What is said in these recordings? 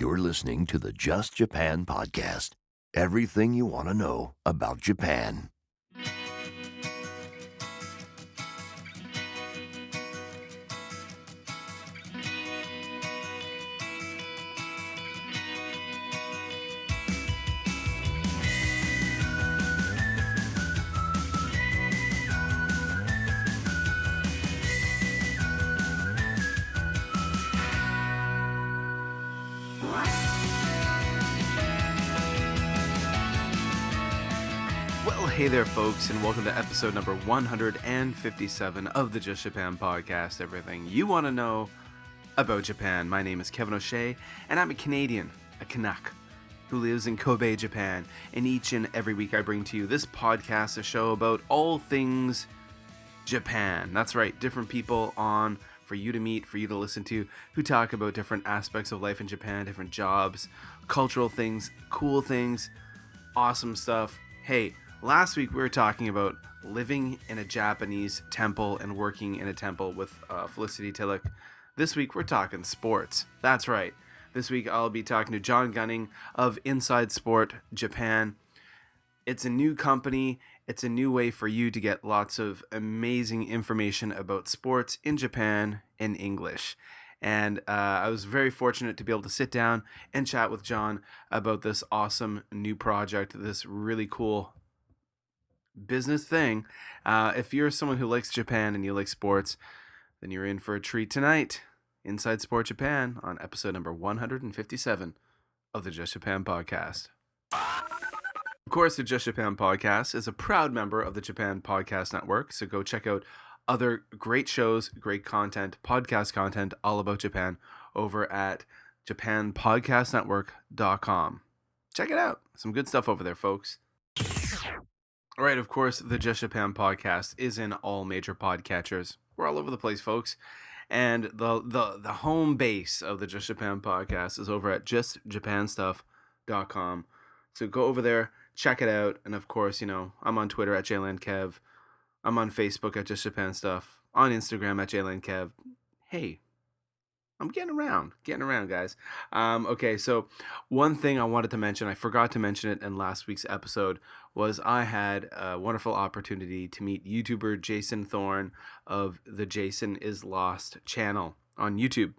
You're listening to the Just Japan podcast. Everything you want to know about Japan. Hey there, folks, and welcome to episode number 157 of the Just Japan podcast. Everything you want to know about Japan. My name is Kevin O'Shea, and I'm a Canadian, a Canuck, who lives in Kobe, Japan. And each and every week I bring to you this podcast, a show about all things Japan. That's right, different people on for you to meet, for you to listen to, who talk about different aspects of life in Japan, different jobs, cultural things, cool things, awesome stuff. Hey, last week we were talking about living in a Japanese temple and working in a temple with Felicity Tillich. This week we're talking sports. That's right. This week I'll be talking to John Gunning of InsideSportJapan. It's a new company. It's a new way for you to get lots of amazing information about sports in Japan in English. And I was very fortunate to be able to sit down and chat with John about this awesome new project, this really cool business thing. If you're someone who likes Japan and you like sports, then you're in for a treat tonight. Inside Sport Japan on episode number 157 of the Just Japan podcast. Of course, the Just Japan podcast is a proud member of the Japan Podcast Network, so go check out other great shows, great content, podcast content all about Japan over at japanpodcastnetwork.com. Check it out. Some good stuff over there, folks. All right, of course, the Just Japan podcast is in all major podcatchers. We're all over the place, folks. And the home base of the Just Japan podcast is over at justjapanstuff.com. So go over there, check it out. And of course, you know, I'm on Twitter at jlandkev. I'm on Facebook at Just Japan Stuff. On Instagram at jlandkev. Hey, I'm getting around, guys. Okay, so one thing I wanted to mention, I forgot to mention it in last week's episode, was I had a wonderful opportunity to meet YouTuber Jason Thorne of the Jason Is Lost channel on YouTube.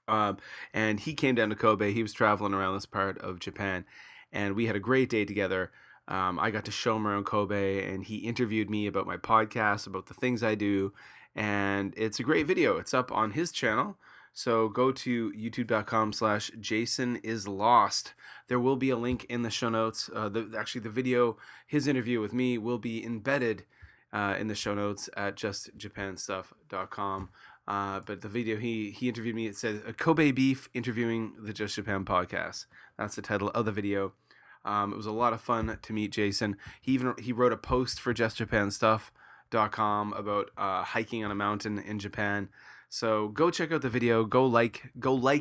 And he came down to Kobe. He was traveling around this part of Japan, and we had a great day together. I got to show him around Kobe, and he interviewed me about my podcast, about the things I do, and it's a great video. It's up on his channel. So go to youtube.com/JasonIsLost. There will be a link in the show notes. The video, his interview with me, will be embedded in the show notes at justjapanstuff.com. But the video, he interviewed me. It says Kobe Beef interviewing the Just Japan podcast. That's the title of the video. It was a lot of fun to meet Jason. He wrote a post for justjapanstuff.com about hiking on a mountain in Japan. So go check out the video, go like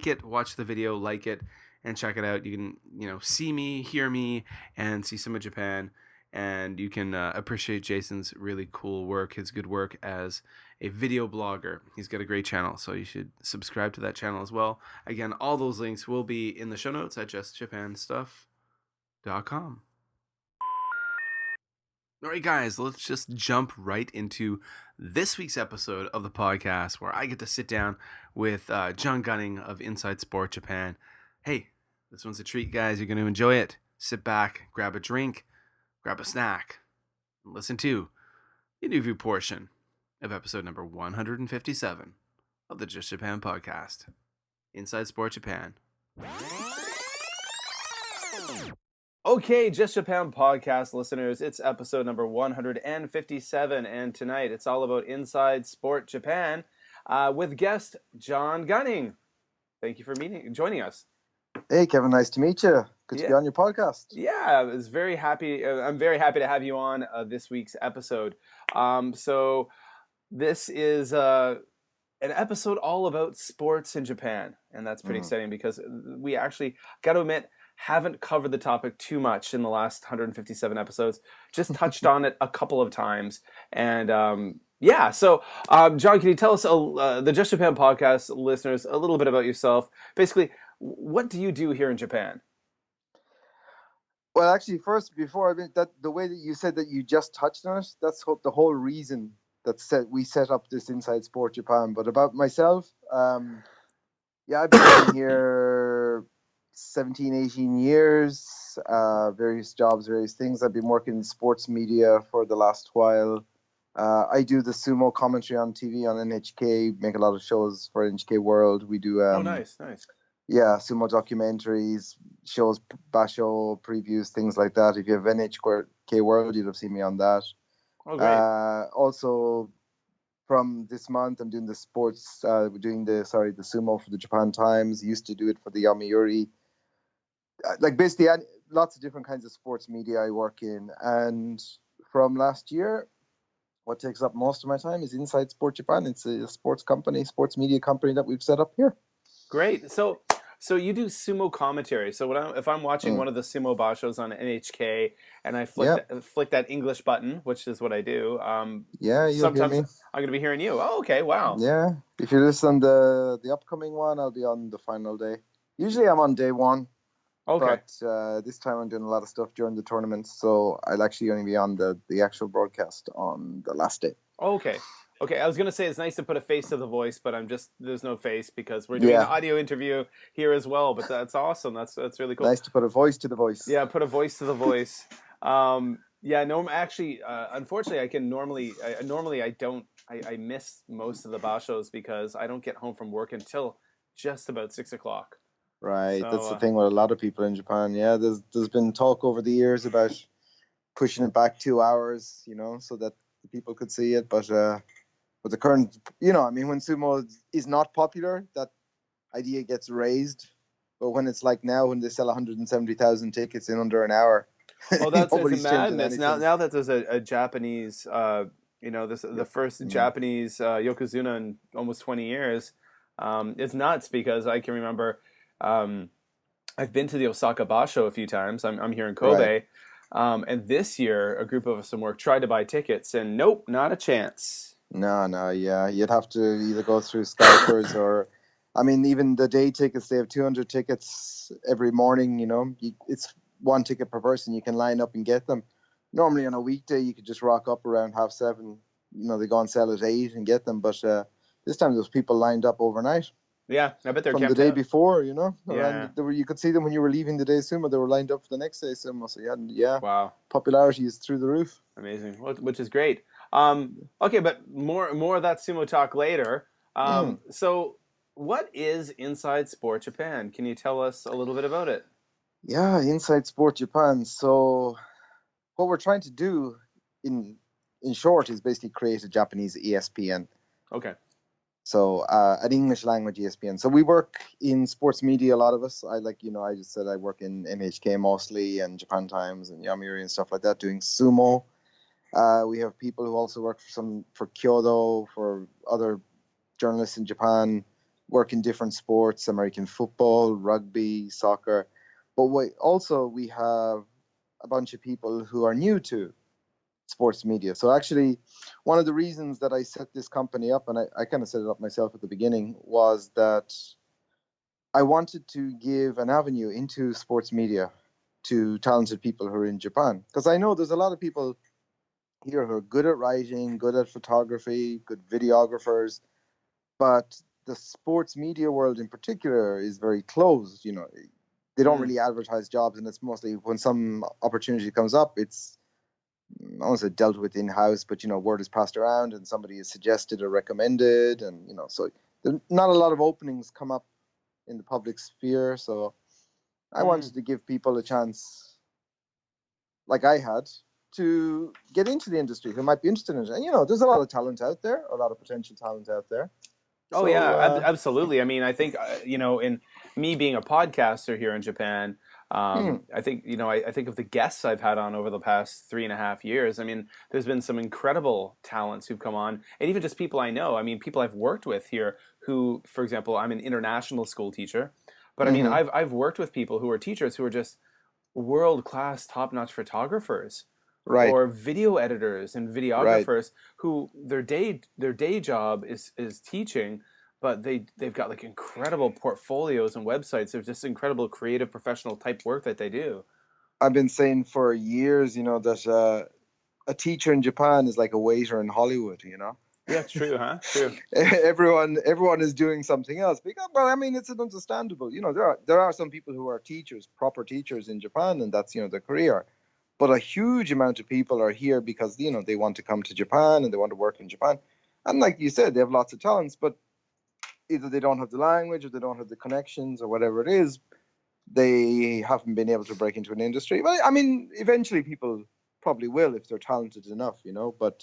it, watch the video, like it, and check it out. You can, see me, hear me, and see some of Japan, and you can appreciate Jason's really cool work, his good work as a video blogger. He's got a great channel, so you should subscribe to that channel as well. Again, all those links will be in the show notes at justjapanstuff.com. All right, guys, let's just jump right into this week's episode of the podcast where I get to sit down with John Gunning of Inside Sport Japan. Hey, this one's a treat, guys. You're going to enjoy it. Sit back, grab a drink, grab a snack, and listen to the interview portion of episode number 157 of the Just Japan podcast. Inside Sport Japan. Okay, Just Japan podcast listeners, it's episode number 157, and tonight it's all about Inside Sport Japan with guest John Gunning. Thank you for joining us. Hey, Kevin, nice to meet you. Good to be on your podcast. Yeah, I was very happy. I'm very happy to have you on this week's episode. So this is an episode all about sports in Japan, and that's pretty exciting because we actually, got to admit, haven't covered the topic too much in the last 157 episodes. Just touched on it a couple of times. And so John, can you tell us, the Just Japan podcast listeners, a little bit about yourself? Basically, what do you do here in Japan? Well, actually, first, before the way that you said that you just touched on it, that's the whole reason we set up this Inside Sport Japan. But about myself, yeah, I've been living here 17, 18 years, various jobs, various things. I've been working in sports media for the last while. I do the Sumo commentary on TV on NHK, make a lot of shows for NHK World. We do Oh, nice. yeah, sumo documentaries, shows, basho previews, things like that. If you have NHK World, you'd have seen me on that. Oh, great. Also, from this month, I'm doing the sports. We're doing the sumo for the Japan Times. Used to do it for the Yomiuri. Like basically, lots of different kinds of sports media I work in. And from last year, what takes up most of my time is Inside Sport Japan. It's a sports media company that we've set up here. Great. So you do sumo commentary. So if I'm watching one of the sumo bashos on NHK and I Yeah, flick that English button, which is what I do, yeah, you'll hear sometimes me. I'm going to be hearing you. Oh, okay. Wow. Yeah, if you listen to the upcoming one, I'll be on the final day. Usually I'm on day one, Okay. but this time I'm doing a lot of stuff during the tournament, so I'll actually only be on the actual broadcast on the last day. Okay. Okay. I was going to say it's nice to put a face to the voice, but there's no face because we're doing an Yeah, audio interview here as well. But that's awesome. That's really cool. nice to put a voice to the voice. Yeah, put a voice to the voice. Yeah, no, actually, unfortunately, normally I don't, I miss most of the bashos because I don't get home from work until just about 6 o'clock. Right, So, that's the thing with a lot of people in Japan. Yeah, there's been talk over the years about pushing it back 2 hours, so that the people could see it. But with the current, I mean, when sumo is not popular, that idea gets raised. But when it's like now, when they sell 170,000 tickets in under an hour, oh, it's a nobody's changing madness. Now, anything. now that there's a Japanese, the Yep. first Mm. Japanese yokozuna in almost 20 years, it's nuts because I can remember. Um, I've been to the Osaka Basho a few times. I'm here in Right. Kobe, and this year a group of us from work tried to buy tickets, and nope, not a chance. No, yeah. You'd have to either go through scalpers or, I mean, even the day tickets, they have 200 tickets every morning, it's one ticket per person. You can line up and get them. Normally on a weekday, you could just rock up around 7:30. They go on sale at 8 and get them. But this time, those people lined up overnight Yeah, I bet they're from the camped day out. before, Yeah, you could see them when you were leaving the day sumo. They were lined up for the next day sumo. So yeah, wow, popularity is through the roof. amazing. Which is great. Okay, but more of that sumo talk later. Mm. So what is Inside Sport Japan? Can you tell us a little bit about it? Yeah, Inside Sport Japan. So what we're trying to do in in short is basically create a Japanese ESPN. Okay. So an English language ESPN. So we work in sports media, a lot of us. I just said I work in NHK mostly and Japan Times and Yomiuri and stuff like that doing sumo. We have people who also work for Kyoto, for other journalists in Japan, work in different sports, American football, rugby, soccer. But we have a bunch of people who are new to sports media. So actually, one of the reasons that I set this company up, and I kind of set it up myself at the beginning, was that I wanted to give an avenue into sports media to talented people who are in Japan. Because I know there's a lot of people here who are good at writing, good at photography, good videographers, but the sports media world in particular is very closed. They don't really advertise jobs, and it's mostly when some opportunity comes up, it's I won't say dealt with in house, but word is passed around, and somebody is suggested or recommended, and so there's not a lot of openings come up in the public sphere. So I wanted to give people a chance, like I had, to get into the industry who might be interested in it. And there's a lot of talent out there, a lot of potential talent out there. Oh So yeah, absolutely. I mean, I think in me being a podcaster here in Japan, I think I think of the guests I've had on over the past 3.5 years. I mean, there's been some incredible talents who've come on, and even just people I know. I mean, people I've worked with here. Who, for example, I'm an international school teacher, but I mean, mhm, I've worked with people who are teachers who are just world class, top notch photographers right, or video editors and right, videographers who their day job is teaching, but they've got like incredible portfolios and websites. There's just incredible creative professional type work that they do. I've been saying for years, that a teacher in Japan is like a waiter in Hollywood. Yeah, it's true, huh? True. Everyone is doing something else because, well, I mean, it's understandable. There are some people who are teachers, proper teachers in Japan, and that's their career. But a huge amount of people are here because they want to come to Japan and they want to work in Japan. And like you said, they have lots of talents, but either they don't have the language or they don't have the connections or whatever it is. They haven't been able to break into an industry. Well, I mean, eventually people probably will if they're talented enough, but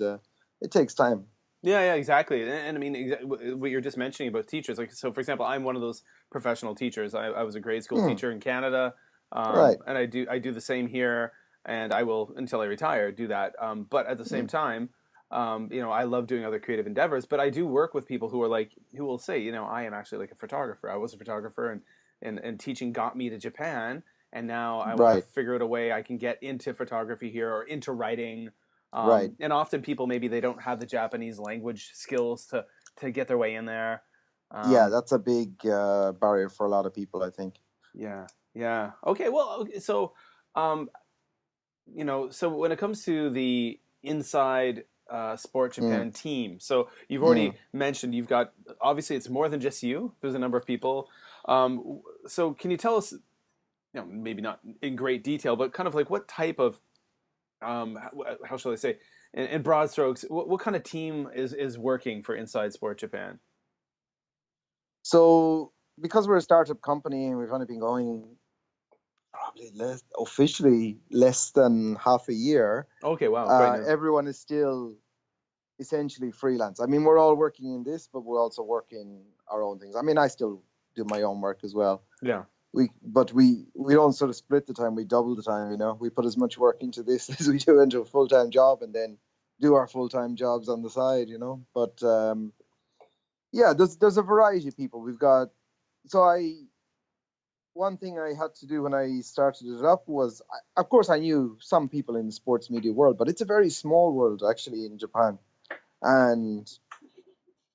it takes time. Yeah, exactly. And I mean, what you're just mentioning about teachers, like, so for example, I'm one of those professional teachers. I was a grade school teacher in Canada, Right. and I do the same here, and I will until I retire do that. But at the same time, I love doing other creative endeavors. But I do work with people who will say, I am actually like a photographer. I was a photographer, and teaching got me to Japan, and now I want to Right. figure out a way I can get into photography here or into writing. Right. And often people maybe they don't have the Japanese language skills to get their way in there. Yeah, Um, that's a big barrier for a lot of people, I think. yeah, yeah. Okay, well, okay, so um, so when it comes to the Inside Sport Mm. Japan team, so you've Mm. already mentioned you've got obviously it's more than just you. There's a number of people. So can you tell us, maybe not in great detail, but kind of like what type of how shall I say, in broad strokes, what kind of team is working for Inside Sport Japan? So, because we're a startup company and we've only been going probably officially less than half a year, Okay, wow, quite new. everyone is still essentially freelance. I mean, we're all working in this, but we're also working our own things. I mean, I still do my own work as well. Yeah, We don't sort of split the time. We double the time. We put as much work into this as we do into a full time job, and then do our full time jobs on the side. But yeah, there's a variety of people. We've got so I one thing I had to do when I started it up was, of course, I knew some people in the sports media world, but it's a very small world actually in Japan. And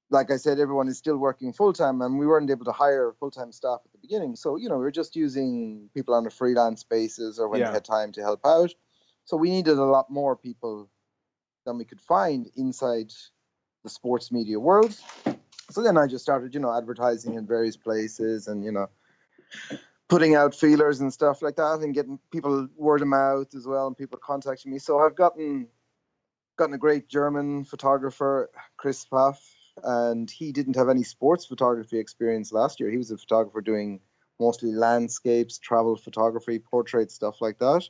like I said, everyone is still working full time, and we weren't able to hire full time staff at the beginning. So, we were just using people on a freelance basis or when they yeah, had time to help out. So, we needed a lot more people than we could find inside the sports media world. So then I just started, advertising in various places and, putting out feelers and stuff like that and getting people word of mouth as well and people contacting me. So I've gotten a great German photographer, Chris Pfaff, and he didn't have any sports photography experience last year. He was a photographer doing mostly landscapes, travel photography, portrait stuff like that.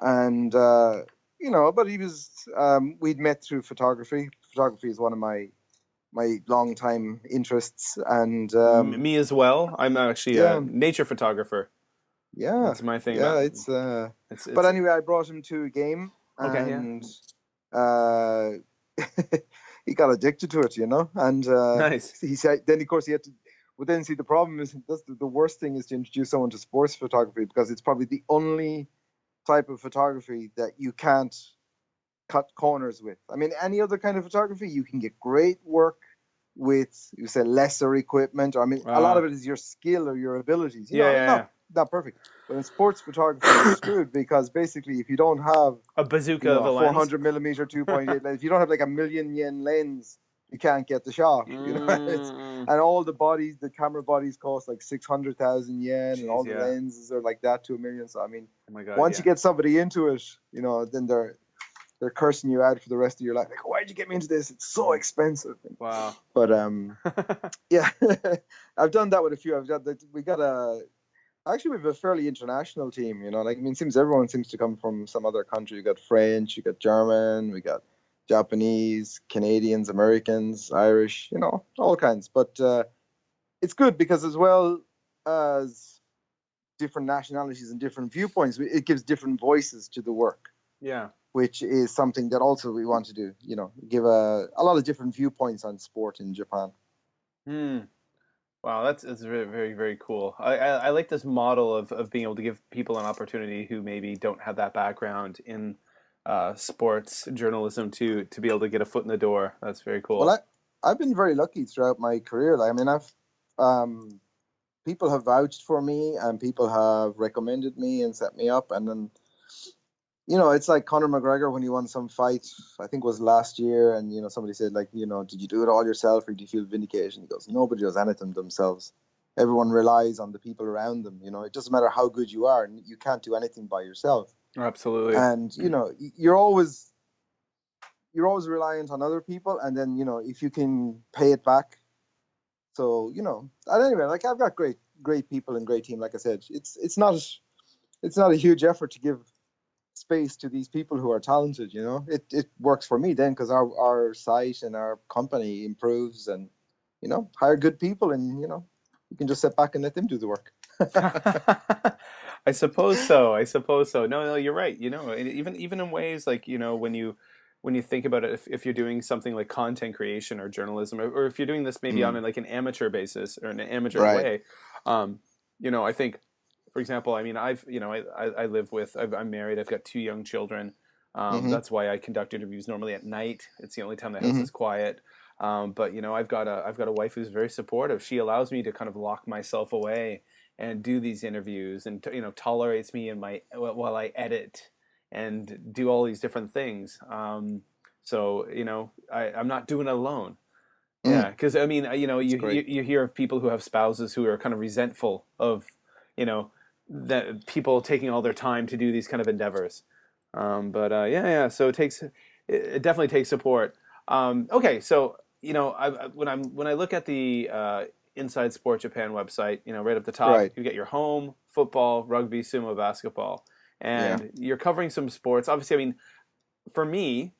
And but he was we'd met through photography. Photography is one of my long time interests, and Me as well. I'm actually a yeah, nature photographer. yeah, That's my thing. yeah. But It's but it's anyway, I brought him to a game, okay. Yeah, and uh, he got addicted to it, and nice. he said, then of course he had to. But then see, the problem is that's the worst thing is to introduce someone to sports photography because it's probably the only type of photography that you can't cut corners with. I mean, any other kind of photography, you can get great work with, you say, lesser equipment. Or, I mean, a lot of it is your skill or your abilities. Yeah, yeah. Not perfect. But in sports photography, you're screwed because basically, if you don't have, A bazooka of a a lens. 400 millimeter 2.8 lens, if you don't have like $1,000,000 lens, you can't get the shot. And all the camera bodies cost like 600,000 yen, and all Jeez, the yeah. lenses are like that to $1 million. So I mean, Oh my God, once yeah. you get somebody into it, then they're cursing you out for the rest of your life. Like, why'd you get me into this? It's so expensive. Wow. But yeah, I've done that with a few. Actually, we have a fairly international team. Like, I mean, it seems everyone seems to come from some other country. You got French, you got German, we got Japanese, Canadians, Americans, Irish. All kinds. But it's good because as well as different nationalities and different viewpoints, it gives different voices to the work, Yeah. which is something that also we want to do, give a lot of different viewpoints on sport in Japan. Wow, that's very, very, very cool. I like this model of being able to give people an opportunity who maybe don't have that background in sports journalism to be able to get a foot in the door. That's very Well, cool. I've been very lucky throughout my career. Like, I mean, I've people have vouched for me, and people have recommended me and set me up, and then it's like Conor McGregor when he won some fight, I think it was last year, and somebody said, like, did you do it all yourself or do you feel vindicated? And he goes, nobody does anything themselves. Everyone relies on the people around them. It doesn't matter how good you are, and you can't do anything by yourself. Absolutely. And you're always reliant on other people, and then if you can pay it back. So and anyway, like, I've got great people and great team. Like I said, it's not a huge effort to give space to these people who are talented. It works for me then, because our site and our company improves, and hire good people, and you can just sit back and let them do the work. I suppose so. No, you're right. And even in ways like, when you think about it, if you're doing something like content creation or journalism, or if you're doing this maybe on like an amateur basis or an amateur Right. way, I think, for example, I mean, I live with, I'm married, I've got 2 young children. That's why I conduct interviews normally at night. It's the only time the house is quiet. But I've got a wife who's very supportive. She allows me to kind of lock myself away and do these interviews, and tolerates me in my while I edit and do all these different things. So I'm not doing it alone. Yeah, because I mean, you hear of people who have spouses who are kind of resentful of, that people taking all their time to do these kind of endeavors. But yeah. So it definitely takes support. Okay, so when I look at the Inside Sport Japan website, right up the top, Right. you get your home, football, rugby, sumo, basketball, and you're covering some sports. Obviously, I mean, for me,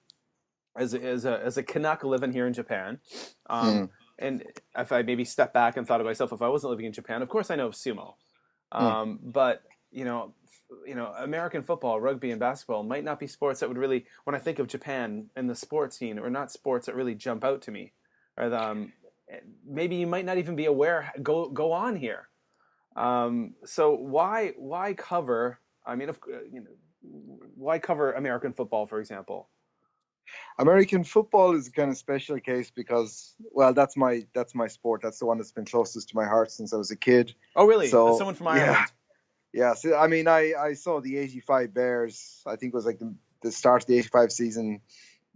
as a Canuck living here in Japan, and if I maybe step back and thought of myself, if I wasn't living in Japan, of course I know of sumo, but American football, rugby, and basketball might not be sports that would really, when I think of Japan and the sports scene, or not sports that really jump out to me, or maybe you might not even be aware go on here. So why cover? I mean, why cover American football, for example? American football is a kind of special case because, well, that's my sport. That's the one that's been closest to my heart since I was a kid. Oh, really? So As someone from Ireland? Yeah. So I mean, I saw the '85 Bears. I think it was like the start of the '85 season.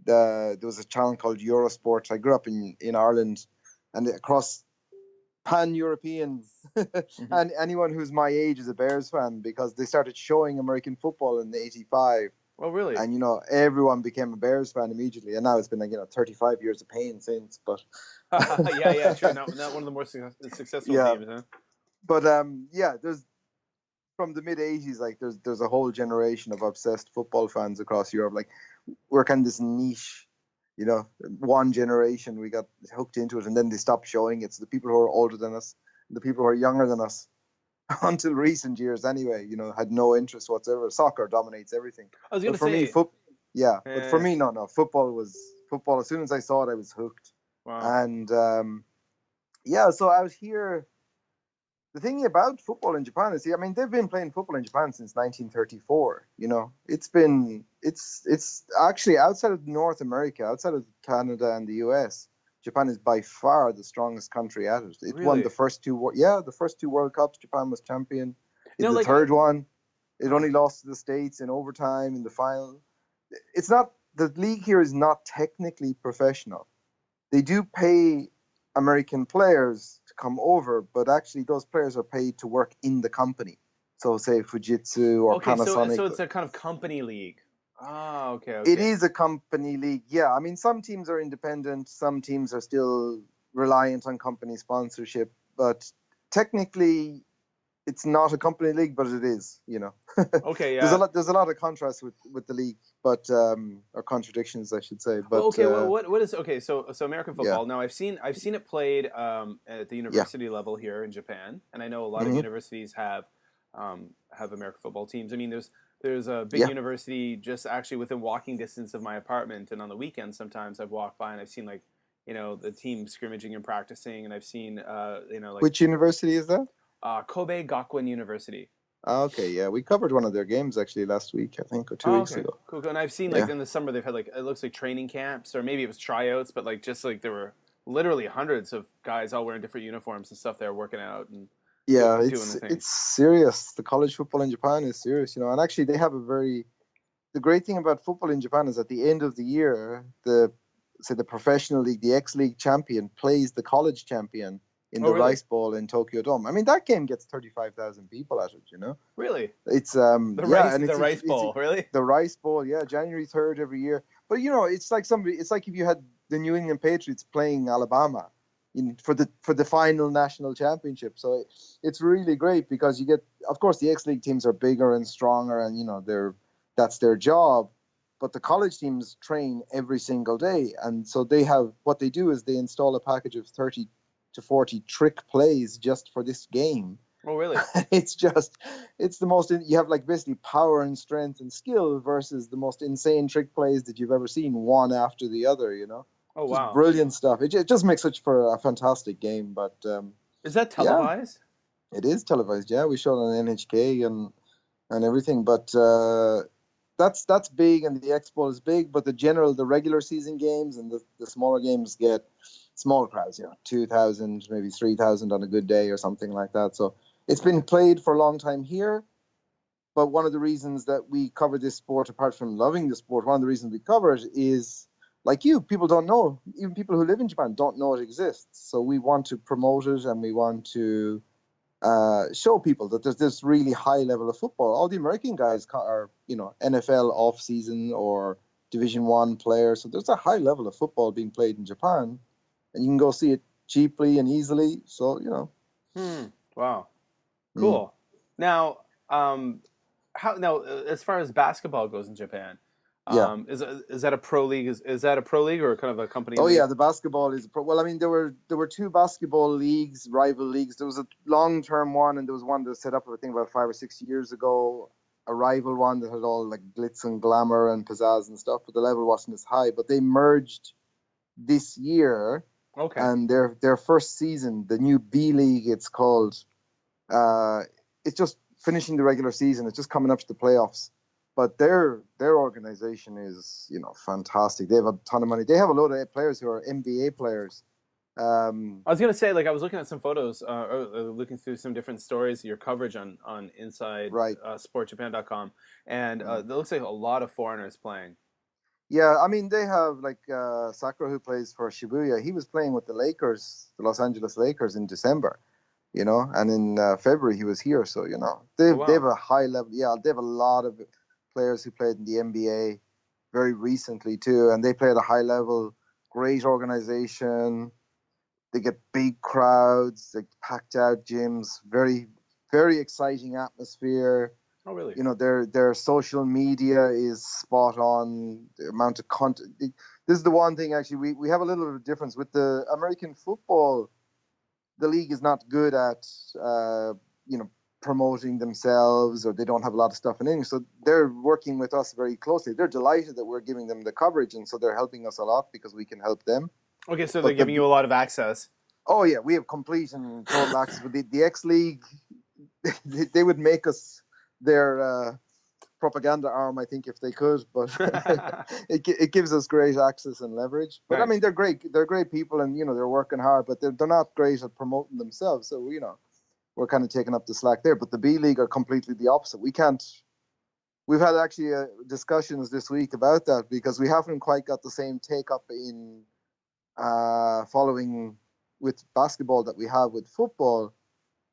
There was a channel called Eurosport. I grew up in Ireland, and across pan-European, and anyone who's my age is a Bears fan, because they started showing American football in the '85. Oh, really? And everyone became a Bears fan immediately, and now it's been like 35 years of pain since. But yeah, true. Not one of the more successful teams, huh? But there's, from the mid '80s, like there's a whole generation of obsessed football fans across Europe. Like, we're kind of this niche, one generation, we got hooked into it, and then they stopped showing it. So the people who are older than us, the people who are younger than us, until recent years anyway, had no interest whatsoever. Soccer dominates everything. I was going to say, but for me, no. Football was football. As soon as I saw it, I was hooked. Wow. And so I was here. The thing about football in Japan is, I mean, they've been playing football in Japan since 1934. It's actually, outside of North America, outside of Canada and the US, Japan is by far the strongest country at it. It won the first two World Cups. Japan was champion. It's the third one. It only lost to the States in overtime in the final. It's not, the league here is not technically professional. They do pay American players to come over, but actually those players are paid to work in the company. So say Fujitsu or Panasonic. So it's a kind of company league. Oh, okay. It is a company league, yeah. I mean, some teams are independent, some teams are still reliant on company sponsorship, but technically it's not a company league, but it is, Okay, yeah. There's a lot of contrast with the league, but or contradictions, I should say. But what is so American football? Now I've seen it played at the university level here in Japan, and I know a lot of universities have American football teams. I mean, there's a big university just actually within walking distance of my apartment, and on the weekends sometimes I've walked by and I've seen the team scrimmaging and practicing, and I've seen Which university is that? Kobe Gakuen University. Okay, yeah, we covered one of their games actually last week, I think, or 2 weeks ago. Cool. And I've seen in the summer they've had it looks like training camps, or maybe it was tryouts, but just there were literally hundreds of guys all wearing different uniforms and stuff there working out and Yeah, doing the thing. it's serious. The college football in Japan is serious, and actually they have a very the great thing about football in Japan is at the end of the year, the professional league, the X League champion plays the college champion in Oh, the really? Rice Bowl in Tokyo Dome. I mean, that game gets 35,000 people at it. Really? It's yeah, and The Rice Bowl, really? the Rice Bowl, yeah, January 3rd every year. But it's like if you had the New England Patriots playing Alabama for the final national championship. So it's really great because you get, of course, the X League teams are bigger and stronger, and that's their job. But the college teams train every single day, and so what they do is they install a package of 30 to 40 trick plays just for this game. Oh, really? It's the most, you have like basically power and strength and skill versus the most insane trick plays that you've ever seen, one after the other. Oh, Just wow. brilliant stuff. It just makes for a fantastic game. But Is that yeah, televised? it is televised. Yeah, we showed on NHK and everything. But that's big, and the Expo is big. But the regular season games and the smaller games get small crowds. 2,000, maybe 3,000 on a good day or something like that. So it's been played for a long time here. But one of the reasons that we cover this sport, apart from loving the sport, one of the reasons we cover it is, like you, people don't know. Even people who live in Japan don't know it exists. So we want to promote it, and we want to show people that there's this really high level of football. All the American guys are, NFL off season or Division One players. So there's a high level of football being played in Japan, and you can go see it cheaply and easily. So Wow. Cool. Now, as far as basketball goes in Japan, yeah. is that a pro league? Is that a pro league or kind of a company Oh league? yeah, the basketball is well. I mean, there were two basketball leagues, rival leagues. There was a long-term one, and there was one that was set up, I think, about 5 or 6 years ago. A rival one that had all like glitz and glamour and pizzazz and stuff, but the level wasn't as high. But they merged this year, Okay. and their first season, the new B League, it's called. It's just finishing the regular season. It's just coming up to the playoffs. But their organization is, fantastic. They have a ton of money. They have a load of players who are NBA players. I was gonna say, like, I was looking at some photos, looking through some different stories, your coverage on Inside Right. SportJapan.com, and it looks like a lot of foreigners playing. Yeah, I mean, they have like Sakura, who plays for Shibuya. He was playing with the Lakers, the Los Angeles Lakers, in December. And in February he was here. So they have a high level. Yeah, they have a lot of players who played in the NBA very recently too, and they play at a high level. Great organization. They get big crowds, like packed out gyms, very, very exciting atmosphere. Oh, really? Their social media is spot on. The amount of content. This is the one thing, actually, we have a little bit of difference with the American football. The league is not good at promoting themselves, or they don't have a lot of stuff in English. So they're working with us very closely. They're delighted that we're giving them the coverage, and so they're helping us a lot because we can help them. Okay, so they're giving you a lot of access. Oh yeah, we have complete and total access. With the X League, they would make us their propaganda arm, I think, if they could. But it gives us great access and leverage. But Nice. I mean, they're great. They're great people, and they're working hard. But they're not great at promoting themselves. So we're kind of taking up the slack there. But the B League are completely the opposite. We can't. We've had actually discussions this week about that because we haven't quite got the same take up in following with basketball that we have with football.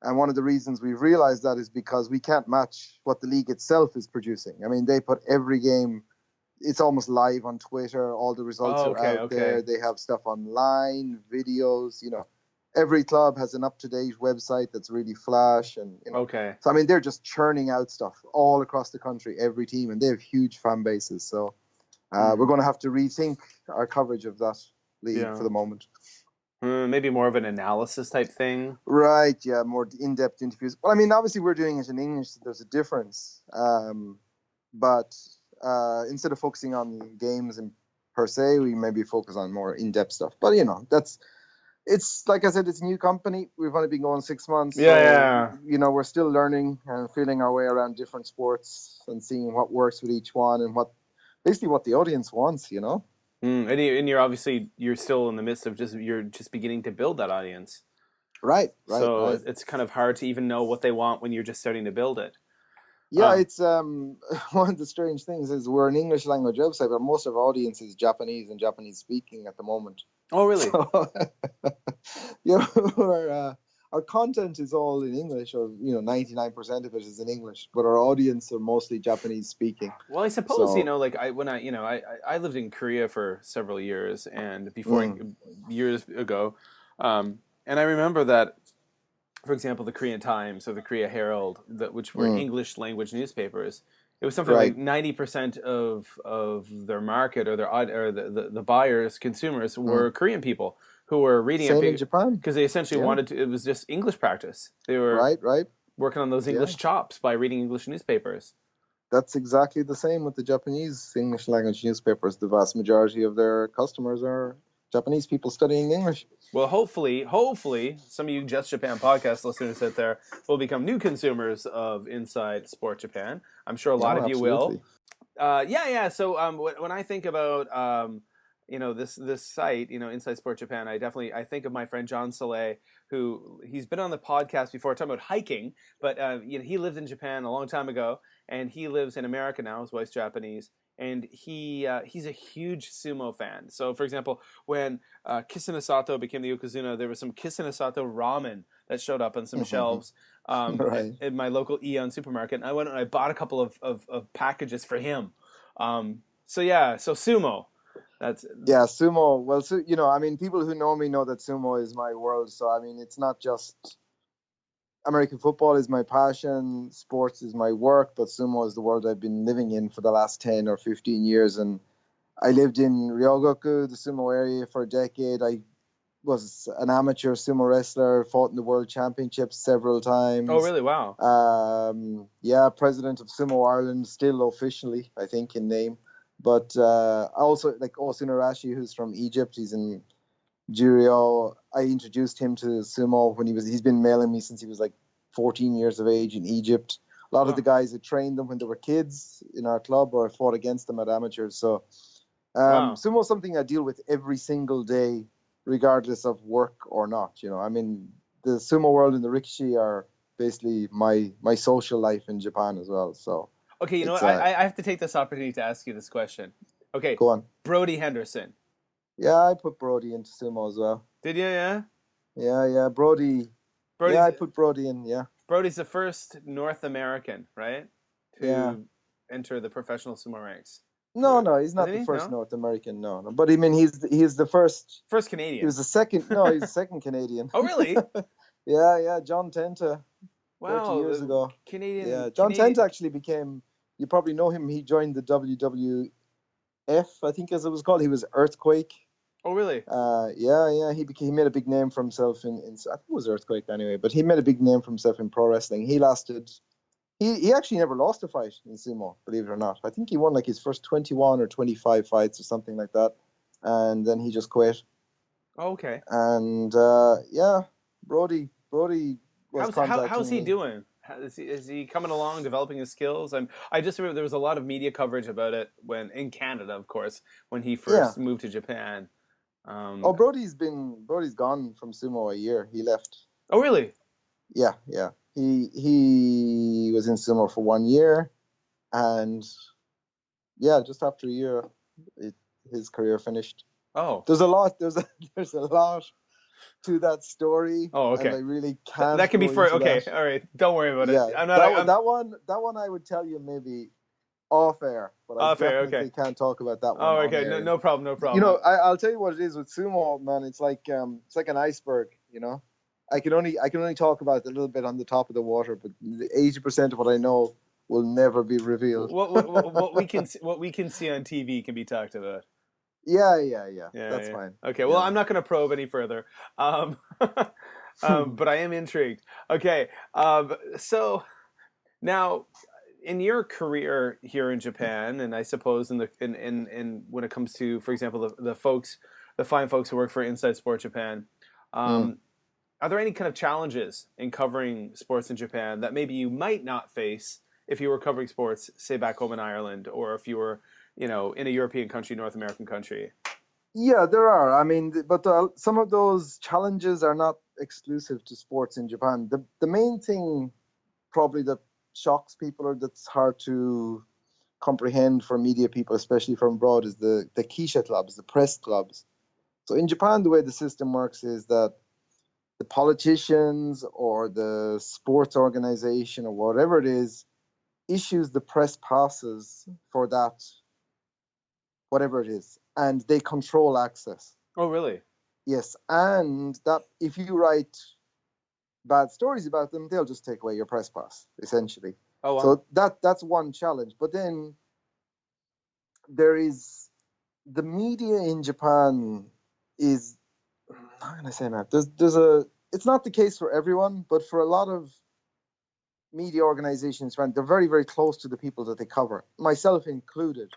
And one of the reasons we've realized that is because we can't match what the league itself is producing. I mean, they put every game, it's almost live on Twitter. All the results are out there. They have stuff online, videos, Every club has an up-to-date website that's really flash. And, Okay. So, I mean, they're just churning out stuff all across the country, every team. And they have huge fan bases. So we're going to have to rethink our coverage of that league for the moment. Maybe more of an analysis type thing. Right, yeah, more in-depth interviews. Well, I mean, obviously we're doing it in English, so there's a difference. But instead of focusing on games per se, we maybe focus on more in-depth stuff. But, it's like I said, it's a new company. We've only been going 6 months. Yeah. So, we're still learning and feeling our way around different sports and seeing what works with each one and basically what the audience wants. And you're still in the midst of you're just beginning to build that audience. Right, right, So right. it's kind of hard to even know what they want when you're just starting to build it. Yeah, it's one of the strange things is we're an English language website, but most of our audience is Japanese and Japanese speaking at the moment. Oh, really? So, our content is all in English, or 99% of it is in English, but our audience are mostly Japanese speaking. Well, I suppose So, like I lived in Korea for several years, and mm, years ago, and I remember that, for example, the Korean Times or the Korea Herald, which were mm, English language newspapers, it was something like right. 90% of their market or the buyers, consumers Mm. were Korean people who were reading it Same in Japan. because they essentially Yeah, wanted to. It was just English practice. They were right, right. working on those Yeah. English chops by reading English newspapers. That's exactly the same with the Japanese English language newspapers. The vast majority of their customers are Japanese people studying English. Well, hopefully, some of you Just Japan podcast listeners out there will become new consumers of Inside Sport Japan. I'm sure a lot Yeah, of you will. absolutely. Yeah. So when I think about this site, Inside Sport Japan, I think of my friend John Soleil, who he's been on the podcast before talking about hiking, but he lived in Japan a long time ago, and he lives in America now. His wife's Japanese, and he's a huge sumo fan. So, for example, when Kisanasato became the Yokozuna, there was some Kisanasato ramen that showed up on some shelves Right. in my local Eon supermarket. And I went and I bought a couple of packages for him. So yeah, so sumo. That's Yeah, sumo. Well, I mean, people who know me know that sumo is my world. So, I mean, it's not just American football is my passion, sports is my work, but sumo is the world I've been living in for the last 10 or 15 years. And I lived in Ryogoku, the sumo area, for a decade. I was an amateur sumo wrestler, fought in the world championships several oh times. really? Wow. Yeah, president of Sumo Ireland, still officially, I think, in name. But I also like Osun Arashi, who's from Egypt. He's in Juryo. I introduced him to sumo when he's been mailing me since he was like 14 years of age in Egypt. A lot of the Wow. guys had trained them when they were kids in our club, or fought against them at amateurs. So Wow. sumo is something I deal with every single day, regardless of work or not. I mean, the sumo world and the rikishi are basically my social life in Japan as well. So Okay, you know it's what? I have to take this opportunity to ask you this question. Okay, go on. Brody Henderson. Yeah, I put Brody into sumo as well. Did you? Yeah. Yeah, Brody. Yeah, Brody's I put Brody in. Yeah, Brody's the first North American, right, yeah. to enter the professional sumo ranks. No, he's not Isn't the he? first No, North American. No. But I mean, he's the first. first He Canadian. was the second. No, he's the second Canadian. Oh, really? Yeah. John Tenta, 30 Wow, years the ago. Canadian Yeah, John Tenta Canadian. actually became. You probably know him. He joined the WWF, I think, as it was called. He was Earthquake. Oh, really? Yeah. He made a big name for himself in I think it was Earthquake anyway, but he made a big name for himself in pro wrestling. He lasted. He actually never lost a fight in sumo, believe it or not. I think he won like his first 21 or 25 fights or something like that, and then he just quit. Oh, okay. And yeah, Brody was How's contacting he me. doing? Is he coming along, developing his skills? I just remember there was a lot of media coverage about it when in Canada, of course, when he Yeah. first moved to Japan. Oh, Brody's gone from sumo a year. He left. Oh, really? Yeah. He was in sumo for 1 year, and yeah, just after a year, it, his career finished. Oh, There's a lot. There's a lot to that story, oh, and okay. I really That can't can be go for into that. okay. All right, don't worry about it. Yeah, I'm not. I'm that one I would tell you maybe off air, but I fair. Okay. definitely can't talk about that one Oh, on okay. air. No problem. No problem. I'll tell you what it is with sumo, man. It's like an iceberg. I can only talk about it a little bit on the top of the water, but 80% of what I know will never be revealed. What we can see on TV can be talked about. Yeah. Yeah, That's yeah. fine. Okay. Well, Yeah. I'm not going to probe any further. Um, but I am intrigued. Okay. So now, in your career here in Japan, and I suppose in when it comes to, for example, the fine folks who work for Inside Sport Japan, Mm. um, are there any kind of challenges in covering sports in Japan that maybe you might not face if you were covering sports, say back home in Ireland, or if you were, in a European country, North American country? Yeah, there are. I mean, but some of those challenges are not exclusive to sports in Japan. The main thing probably that shocks people or that's hard to comprehend for media people, especially from abroad, is the Keisha clubs, the press clubs. So in Japan, the way the system works is that the politicians or the sports organization or whatever it is issues the press passes for that, whatever it is, and they control access. Oh, really? Yes, and that if you write bad stories about them, they'll just take away your press pass, essentially. Oh, wow. So that's one challenge. But then there is the media in Japan is, how can I say that? There's a it's not the case for everyone, but for a lot of media organizations, right, they're very, very close to the people that they cover, myself included.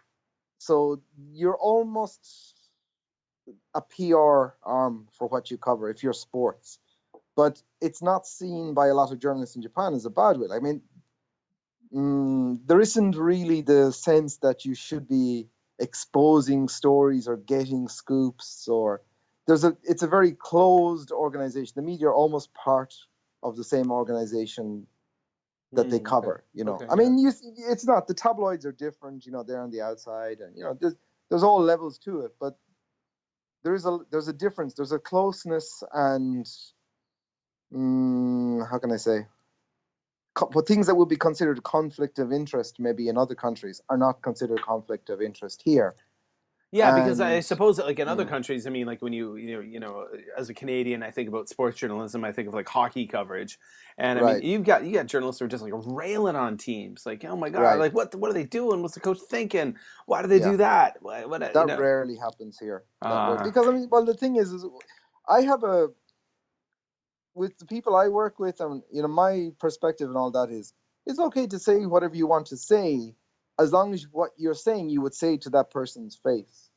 So you're almost a PR arm for what you cover if you're sports. But it's not seen by a lot of journalists in Japan as a bad will. I mean, there isn't really the sense that you should be exposing stories or getting scoops, or it's a very closed organization. The media are almost part of the same organization that they Okay. cover. Okay, I yeah. mean, it's not, the tabloids are different. They're on the outside, and there's all levels to it, but there's a difference. There's a closeness, and how can I say? But things that would be considered conflict of interest maybe in other countries are not considered conflict of interest here. Yeah, because I And suppose like in other mm, countries, I mean, like when as a Canadian, I think about sports journalism, I think of like hockey coverage, and I mean, right, you got journalists who are just like railing on teams, like, oh my god, right, like what are they doing? What's the coach thinking? Why do they yeah, do that? What that rarely happens here. Uh, Because I mean, well, the thing is I have a with the people I work with, and my perspective and all that is, it's okay to say whatever you want to say, as long as what you're saying you would say to that person's face.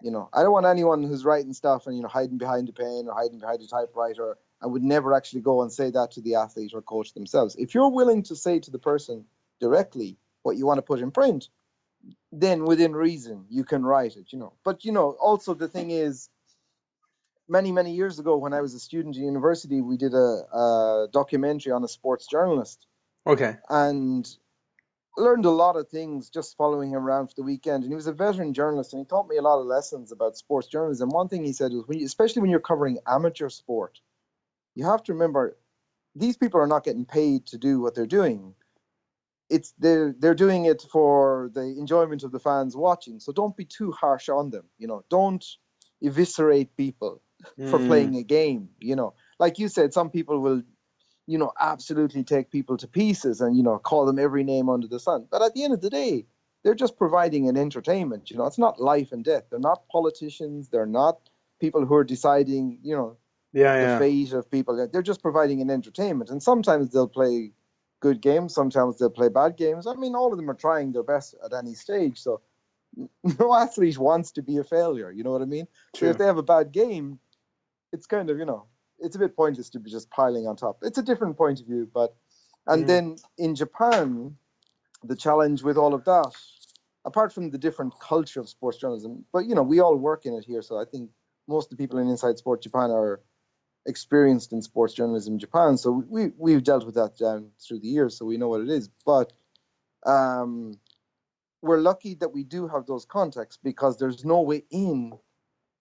I don't want anyone who's writing stuff and hiding behind a pen or hiding behind a typewriter and would never actually go and say that to the athlete or coach themselves. If you're willing to say to the person directly what you want to put in print, then within reason you can write it. But also the thing is, many many years ago when I was a student at university, we did a documentary on a sports journalist, okay. and learned a lot of things just following him around for the weekend. And he was a veteran journalist, and he taught me a lot of lessons about sports journalism. One thing he said was, especially when you're covering amateur sport, you have to remember these people are not getting paid to do what they're doing. They're doing it for the enjoyment of the fans watching. So don't be too harsh on them. Don't eviscerate people for Mm, playing a game. Like you said, some people will absolutely take people to pieces and, call them every name under the sun. But at the end of the day, they're just providing an entertainment. It's not life and death. They're not politicians. They're not people who are deciding, yeah, the yeah. fate of people. They're just providing an entertainment. And sometimes they'll play good games. Sometimes they'll play bad games. I mean, all of them are trying their best at any stage. So no athlete wants to be a failure. You know what I mean? So if True. they have a bad game, it's kind of, it's a bit pointless to be just piling on top. It's a different point of view, but and Mm. then in Japan, the challenge with all of that, apart from the different culture of sports journalism, but we all work in it here, so I think most of the people in Inside Sport Japan are experienced in sports journalism in Japan, so we've dealt with that down through the years, so we know what it is. But um, we're lucky that we do have those contacts because there's no way in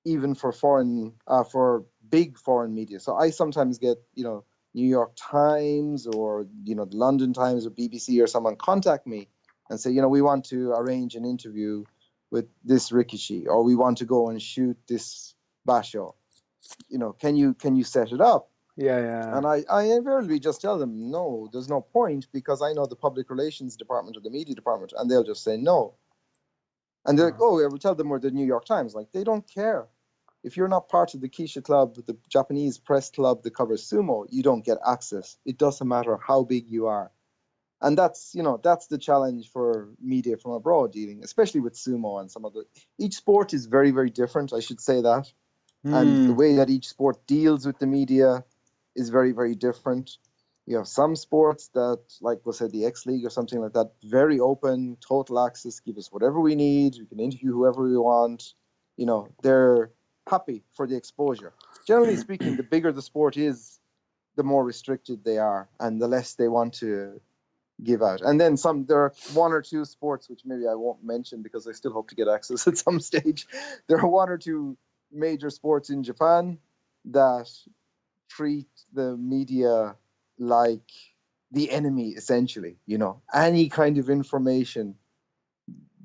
even for for big foreign media. So I sometimes get, New York Times or, the London Times or BBC or someone contact me and say, we want to arrange an interview with this Rikishi, or we want to go and shoot this Basho. Can you set it up? Yeah, yeah. And I invariably just tell them, no, there's no point, because I know the public relations department or the media department, and they'll just say no. And they're like, oh, yeah, we'll tell them we're the New York Times. Like, they don't care. If you're not part of the Keisha Club, the Japanese press club that covers sumo, you don't get access. It doesn't matter how big you are. And that's the challenge for media from abroad dealing, especially with sumo and some other. Each sport is very, very different, I should say that. And the Mm. way that each sport deals with the media is very, very different. You have some sports that, like we'll say the X League or something like that, very open, total access, give us whatever we need. We can interview whoever we want. they're happy for the exposure. Generally speaking, the bigger the sport is, the more restricted they are, and the less they want to give out. And then there are one or two sports which maybe I won't mention because I still hope to get access at some stage. There are one or two major sports in Japan that treat the media like the enemy, essentially. Any kind of information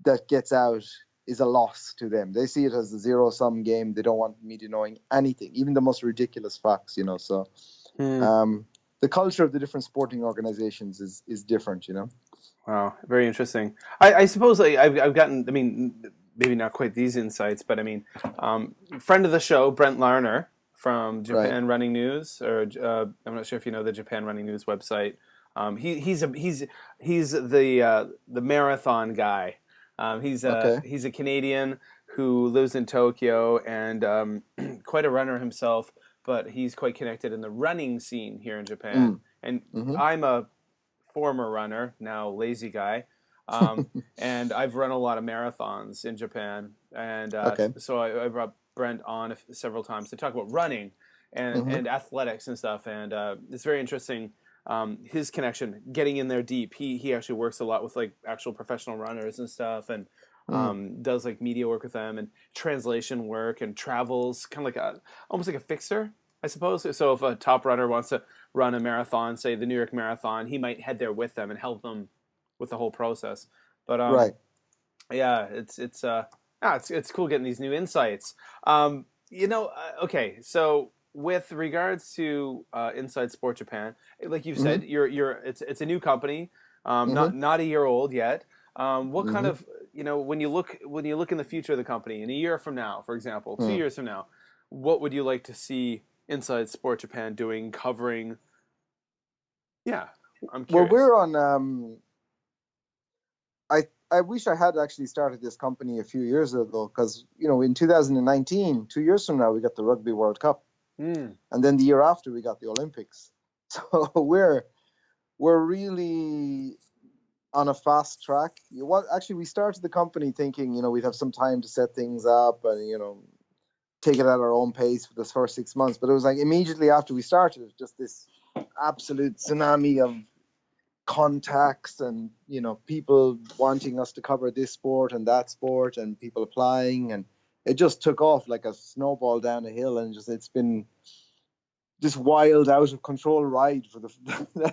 that gets out is a loss to them. They see it as a zero-sum game. They don't want media knowing anything, even the most ridiculous facts. So the culture of the different sporting organizations is different. Wow, very interesting. I suppose I've gotten, I mean, maybe not quite these insights, but I mean, friend of the show, Brent Larner from Right. Japan Running News, or I'm not sure if you know the Japan Running News website. He's the marathon guy. Okay. He's a Canadian who lives in Tokyo and quite a runner himself, but he's quite connected in the running scene here in Japan. And Mm-hmm. I'm a former runner, now lazy guy, and I've run a lot of marathons in Japan, and Okay. so I brought Brent on several times to talk about running Mm-hmm. and athletics and stuff, and it's very interesting. His connection, getting in there deep. He actually works a lot with like actual professional runners and stuff, and does like media work with them and translation work and travels, kind of like almost like a fixer, I suppose. So if a top runner wants to run a marathon, say the New York Marathon, he might head there with them and help them with the whole process. But Right. yeah, it's cool getting these new insights. Okay, so with regards to Inside Sport Japan, like you Mm-hmm. said, it's a new company, Mm-hmm. not a year old yet. What kind Mm-hmm. of when you look in the future of the company in a year from now, for example, 2 years from now, what would you like to see Inside Sport Japan doing, covering? Yeah, I'm Well, curious. we're on. I wish I had actually started this company a few years ago because in 2019, 2 years from now, we got the Rugby World Cup, Mm. and then the year after we got the Olympics. So we're really on a fast track. Actually, we started the company thinking we'd have some time to set things up and take it at our own pace for this first 6 months. But it was like immediately after we started, just this absolute tsunami of contacts and people wanting us to cover this sport and that sport and people applying, and it just took off like a snowball down a hill, and it's been this wild, out of control ride for the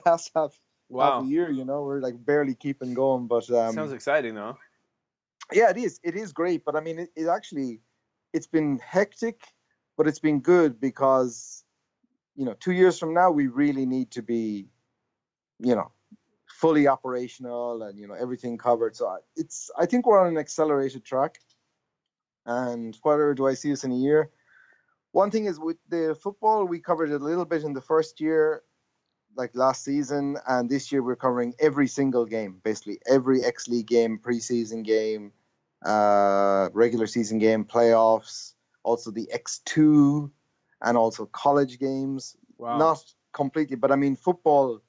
last half a Wow, year. We're like barely keeping going, but sounds exciting though. yeah, it is great. But I mean, it actually, it's been hectic, but it's been good because 2 years from now we really need to be you know fully operational and everything covered. So I think we're on an accelerated track. And whether do I see us in a year? One thing is with the football, we covered it a little bit in the first year, like last season, and this year we're covering every single game, basically every X League game, preseason game, regular season game, playoffs, also the X2, and also college games. Wow. Not completely, but I mean football.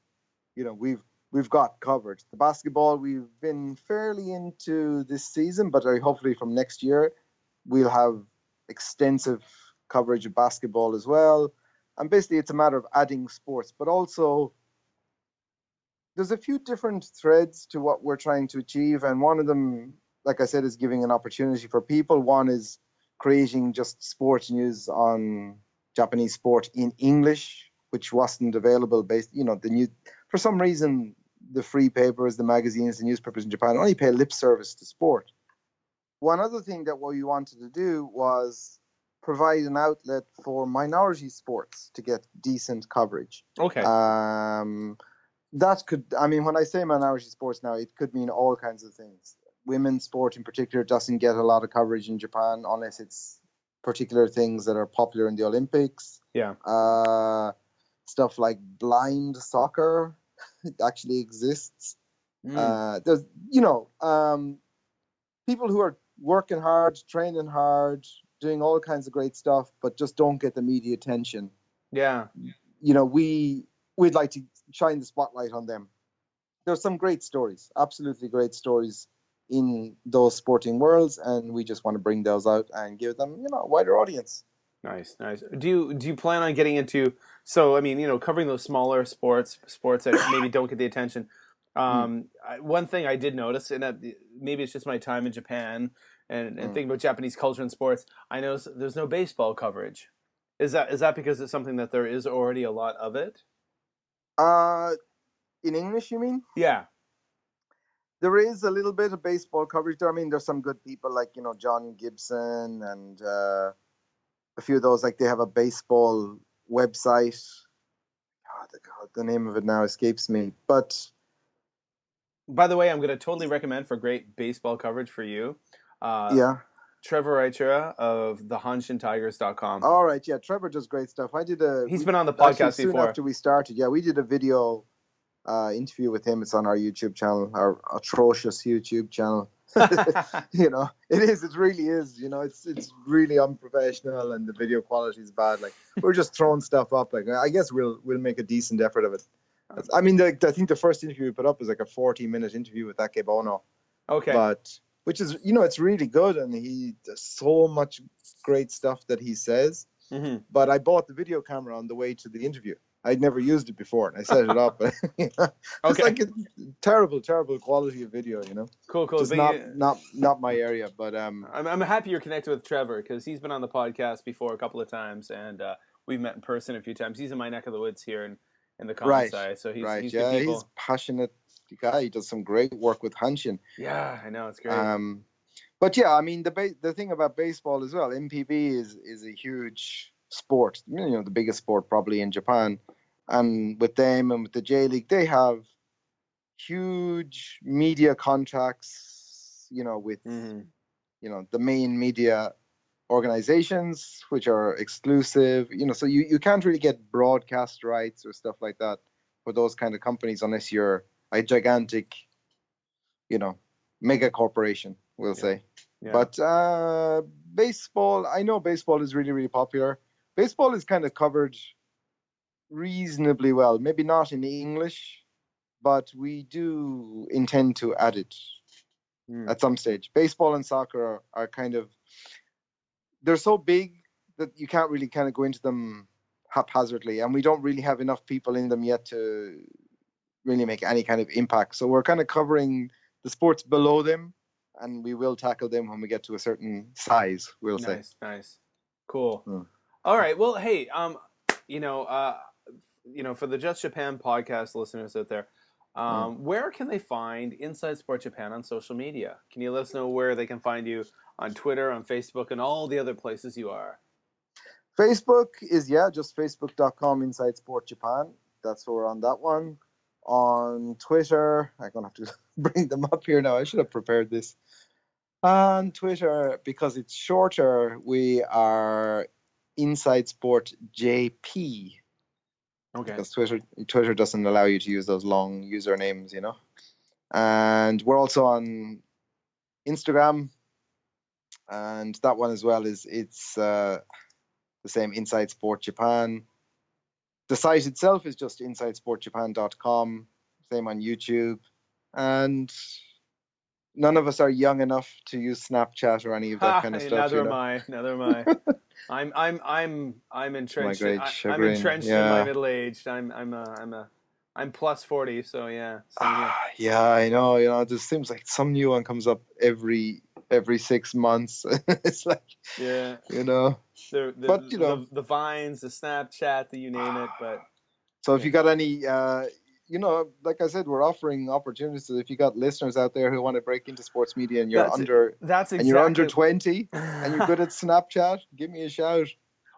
We've got covered. The basketball we've been fairly into this season, but hopefully from next year we'll have extensive coverage of basketball as well. And basically it's a matter of adding sports, but also there's a few different threads to what we're trying to achieve. And one of them, like I said, is giving an opportunity for people. One is creating just sports news on Japanese sport in English, which wasn't available for some reason, the free papers, the magazines, the newspapers in Japan only pay lip service to sport. One other thing that what we wanted to do was provide an outlet for minority sports to get decent coverage. Okay. That could, I mean, when I say minority sports now, it could mean all kinds of things. Women's sport in particular doesn't get a lot of coverage in Japan unless it's particular things that are popular in the Olympics. Yeah. Stuff like blind soccer actually exists. There's, people who are working hard, training hard, doing all kinds of great stuff, but just don't get the media attention. Yeah. We'd like to shine the spotlight on them. There's some great stories, absolutely great stories in those sporting worlds, and we just want to bring those out and give them, a wider audience. Nice, nice. Do you plan on getting into? So I mean, covering those smaller sports that maybe don't get the attention. Mm, One thing I did notice, and that maybe it's just my time in Japan and mm. thinking about Japanese culture and sports. I know there's no baseball coverage. Is that because it's something that there is already a lot of it? Uh, in English, you mean? Yeah. There is a little bit of baseball coverage there. I mean, there's some good people like, John Gibson and a few of those. Like, they have a baseball website. God, the name of it now escapes me. But By the way, I'm going to totally recommend for great baseball coverage for you, uh, yeah. Trevor Reichera of thehanshintigers.com. All right. Yeah. Trevor does great stuff. He's been on the Actually, podcast soon before. after we started, yeah, we did a video interview with him. It's on our YouTube channel, our atrocious YouTube channel. It really is, it's really unprofessional, and the video quality is bad. Like, we're just throwing stuff up. Like, I guess we'll make a decent effort of it. I mean, I think the first interview we put up was like a 40-minute interview with Ake Bono, Okay. but which is, it's really good, and he does so much great stuff that he says. Mm-hmm. But I bought the video camera on the way to the interview. I'd never used it before, and I set it up. It's Okay. like a terrible quality of video, Cool. Just not my area. But I'm happy you're connected with Trevor because he's been on the podcast before a couple of times, and we've met in person a few times. He's in my neck of the woods here in the Kansai, so he's good people. He's a passionate guy. He does some great work with Hanshin. Yeah, I know, it's great. But yeah, I mean, the thing about baseball as well, MPB is a huge sport. The biggest sport probably in Japan. And with them and with the J League, they have huge media contracts, with the main media organizations, which are exclusive. So you can't really get broadcast rights or stuff like that for those kind of companies unless you're a gigantic, mega corporation, we'll say. Yeah. But baseball, I know baseball is really, really popular. Baseball is kind of covered reasonably well. Maybe not in English, but we do intend to add it at some stage. Baseball and soccer are kind of, they're so big that you can't really kind of go into them haphazardly, and we don't really have enough people in them yet to really make any kind of impact. So we're kind of covering the sports below them, and we will tackle them when we get to a certain size, we'll say. Nice. Cool. All right. Well, hey, for the Just Japan podcast listeners out there, where can they find Inside Sport Japan on social media? Can you let us know where they can find you on Twitter, on Facebook, and all the other places you are? Facebook is, just facebook.com Inside Sport Japan. That's where we're on that one. On Twitter, I'm going to have to bring them up here now. I should have prepared this. On Twitter, because it's shorter, we are Inside Sport JP. Okay. Because Twitter doesn't allow you to use those long usernames, And we're also on Instagram, and that one as well it's the same, Inside Sport Japan. The site itself is just InsideSportJapan.com. Same on YouTube, and none of us are young enough to use Snapchat or any of that kind of stuff. Neither am I. I'm entrenched. I'm entrenched in my middle age. I'm plus 40, so yeah. Yeah, I know. It seems like some new one comes up every 6 months. It's like, yeah, the Vines, the Snapchat, you name it. But so if you got any, like I said, we're offering opportunities. So if you got listeners out there who want to break into sports media and you're under 20 and you're good at Snapchat, give me a shout.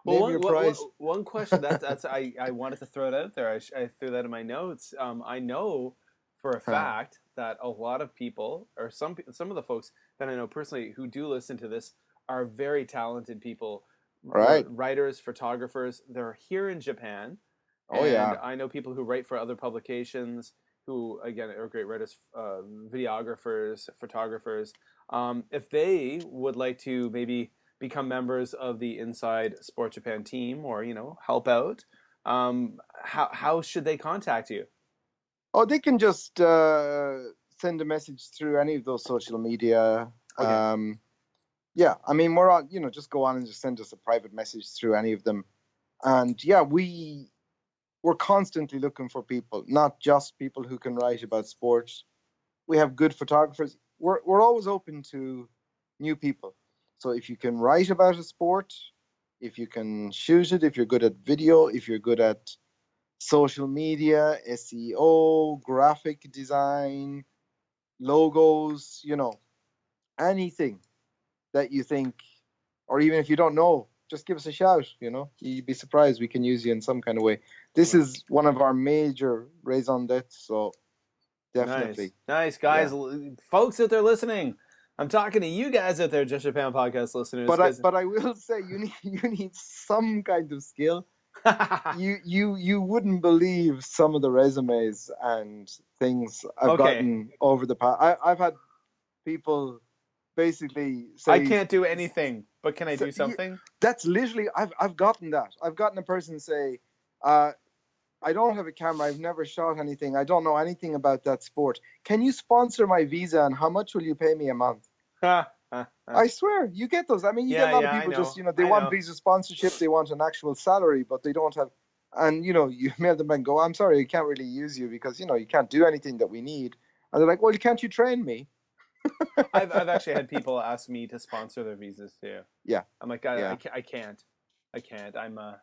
Name your price. One question that's I wanted to throw it out there. I threw that in my notes. I know for a fact that a lot of people, or some of the folks that I know personally who do listen to this, are very talented people. Right. Writers, photographers. They're here in Japan. Oh, and I know people who write for other publications who, again, are great writers, videographers, photographers. If they would like to maybe become members of the Inside Sport Japan team, or help out, how should they contact you? Oh, they can just send a message through any of those social media. Okay. Yeah, I mean, we're on, just go on and just send us a private message through any of them. And yeah, we're constantly looking for people, not just people who can write about sports. We have good photographers. We're always open to new people. So if you can write about a sport, if you can shoot it, if you're good at video, if you're good at social media, SEO, graphic design, logos, anything that you think, or even if you don't know, just give us a shout. You'd be surprised we can use you in some kind of way. This is one of our major raison d'etre, so definitely. Nice guys, Yeah. folks out there listening. I'm talking to you guys out there, Just Japan podcast listeners. But I will say you need some kind of skill. You wouldn't believe some of the resumes and things I've gotten over the past. I've had people basically say, I can't do anything, but can I do something? That's literally, I've gotten that. I've gotten a person say, I don't have a camera. I've never shot anything. I don't know anything about that sport. Can you sponsor my visa, and how much will you pay me a month? I swear, you get those. I mean, you get a lot of people just, they want visa sponsorship. They want an actual salary, but they don't have. And, you mail them and go, I'm sorry, I can't really use you because, you can't do anything that we need. And they're like, well, can't you train me? I've actually had people ask me to sponsor their visas too. Yeah. I'm like, I can't. I'm a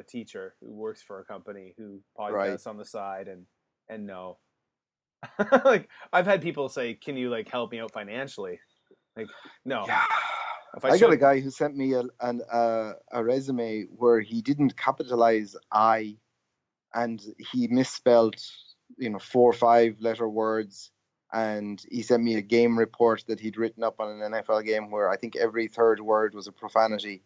teacher who works for a company who podcasts on the side, and no. Like, I've had people say, can you like help me out financially? Like, no. Yeah. I got a guy who sent me a resume where he didn't capitalize I, and he misspelled 4 or 5 letter words, and he sent me a game report that he'd written up on an NFL game where I think every third word was a profanity.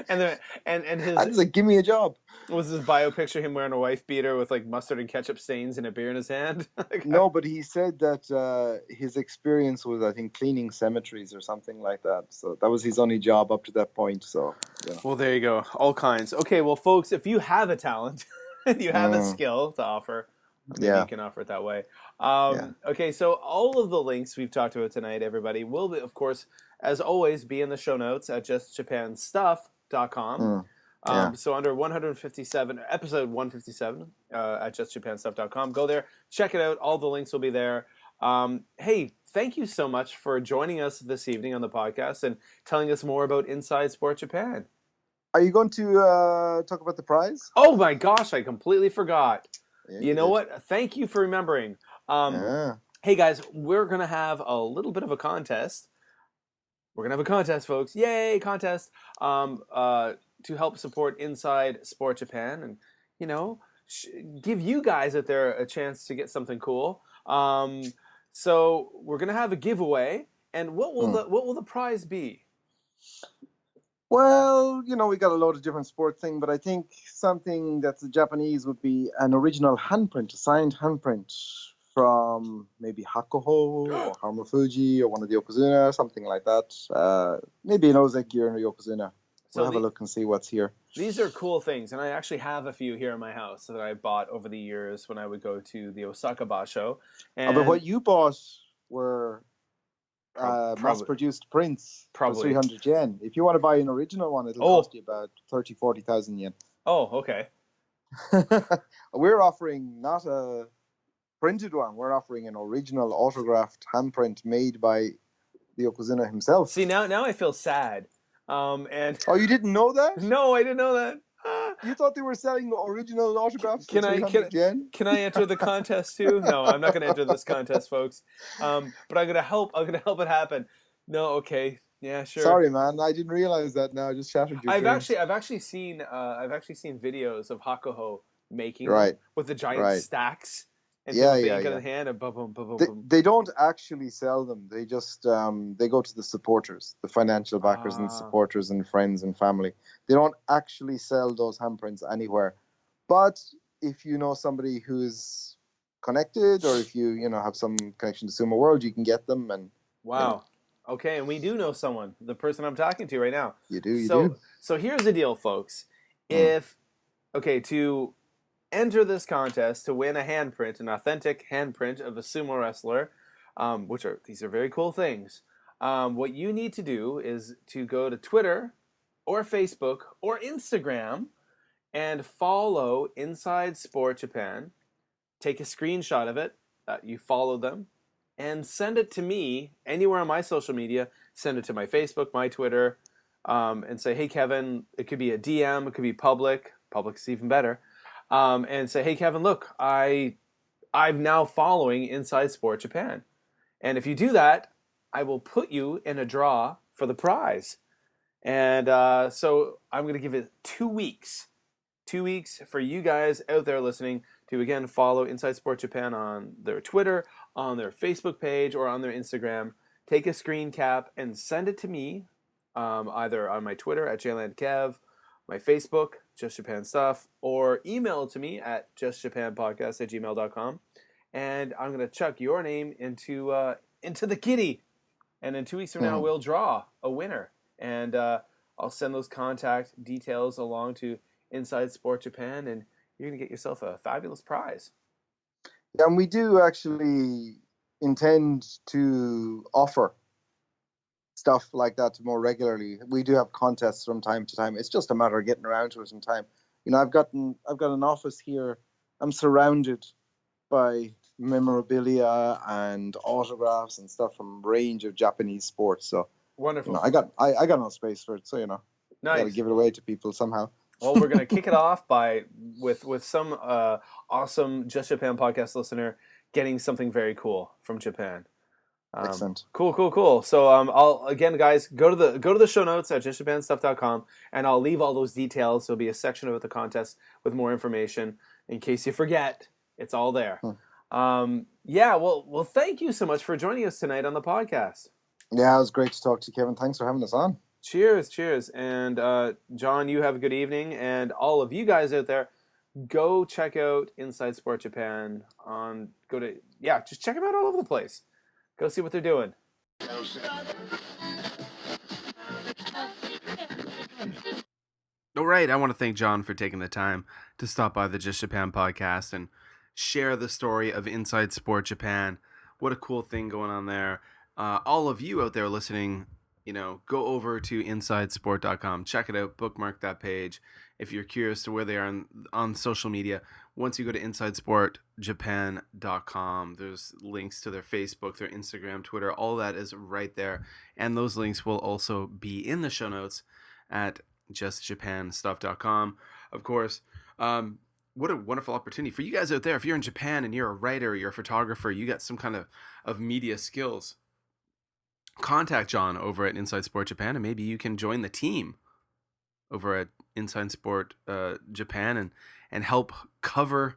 and his, I was like, give me a job. Was his bio picture him wearing a wife beater with like mustard and ketchup stains and a beer in his hand? No, but he said that his experience was, I think, cleaning cemeteries or something like that. So that was his only job up to that point. So Well, there you go. All kinds. Okay, well, folks, if you have a talent and you have a skill to offer, maybe you can offer it that way. Okay, so all of the links we've talked about tonight, everybody, will, of course, as always, be in the show notes at justjapanstuff.com. So under 157, episode 157 at justjapanstuff.com. Go there, check it out. All the links will be there. Hey, thank you so much for joining us this evening on the podcast and telling us more about Inside Sport Japan. Are you going to talk about the prize? Oh my gosh, I completely forgot. Yeah, you know what? Thank you for remembering. Hey guys, we're going to have a little bit of a contest. We're going to have a contest, folks. Yay, contest. To help support Inside Sport Japan and, give you guys out there a chance to get something cool. So we're going to have a giveaway. And what will the prize be? Well, we got a load of different sport things, but I think something that's Japanese would be an original handprint, a signed handprint from maybe Hakuho or Hamafuji or one of the Yokozuna, something like that. Maybe an Ozeki or a Yokozuna. We'll have a look and see what's here. These are cool things, and I actually have a few here in my house that I bought over the years when I would go to the Osaka Basho. But what you bought were mass-produced prints for 300 yen. If you want to buy an original one, it'll cost you about 40,000 yen. Oh, okay. We're offering not a printed one. We're offering an original autographed handprint made by the Yokozuna himself. See, now I feel sad. Oh, you didn't know that? No, I didn't know that. You thought they were selling original autographs for 300 yen? Can I enter the contest too? No, I'm not going to enter this contest, folks. But I'm going to help. I'm going to help it happen. No, okay, yeah, sure. Sorry, man. I didn't realize that. Now I just shattered your dreams. I've actually seen videos of Hakuho making them with the giant stacks. And in the hand and boom. They don't actually sell them. They just they go to the supporters, the financial backers and supporters and friends and family. They don't actually sell those handprints anywhere. But if you know somebody who's connected, or if you have some connection to Sumo World, you can get them. And wow, okay, and we do know someone, the person I'm talking to right now. You do. So here's the deal, folks. To enter this contest to win a handprint, an authentic handprint of a sumo wrestler, these are very cool things. What you need to do is to go to Twitter or Facebook or Instagram and follow Inside Sport Japan. Take a screenshot of it. You follow them and send it to me anywhere on my social media. Send it to my Facebook, my Twitter, and say, hey, Kevin, it could be a DM, it could be public. Public's even better. And say, hey, Kevin, look, I'm now following Inside Sport Japan. And if you do that, I will put you in a draw for the prize. And so I'm going to give it 2 weeks. 2 weeks for you guys out there listening to, again, follow Inside Sport Japan on their Twitter, on their Facebook page, or on their Instagram. Take a screen cap and send it to me, either on my Twitter at JLandKev, my Facebook, Just Japan Stuff, or email it to me at justjapanpodcast@gmail.com. And I'm going to chuck your name into the kitty. And in 2 weeks from now, we'll draw a winner. And I'll send those contact details along to Inside Sport Japan, and you're going to get yourself a fabulous prize. Yeah, and we do actually intend to offer stuff like that more regularly. We do have contests from time to time. It's just a matter of getting around to it in time. You know, I've got an office here. I'm surrounded by memorabilia and autographs and stuff from a range of Japanese sports. So wonderful. You know, I got no space for it, so nice. I got to give it away to people somehow. Well, we're going to kick it off with some awesome Just Japan podcast listener getting something very cool from Japan. Excellent. Cool. So I'll again, guys, go to the show notes at justjapanstuff.com, and I'll leave all those details. There'll be a section about the contest with more information in case you forget. It's all there. Well, thank you so much for joining us tonight on the podcast. Yeah, it was great to talk to you, Kevin. Thanks for having us on. Cheers. And John, you have a good evening. And all of you guys out there, go check out Inside Sport Japan. Just check them out all over the place. Go see what they're doing. All right, I want to thank John for taking the time to stop by the Just Japan podcast and share the story of Inside Sport Japan. What a cool thing going on there. All of you out there listening, go over to InsideSport.com. Check it out. Bookmark that page. If you're curious to where they are on social media, once you go to InsideSportJapan.com, there's links to their Facebook, their Instagram, Twitter. All that is right there. And those links will also be in the show notes at JustJapanStuff.com. Of course, what a wonderful opportunity for you guys out there. If you're in Japan and you're a writer, you're a photographer, you got some kind of media skills, contact John over at Inside Sport Japan, and maybe you can join the team over at Inside Sport Japan and help cover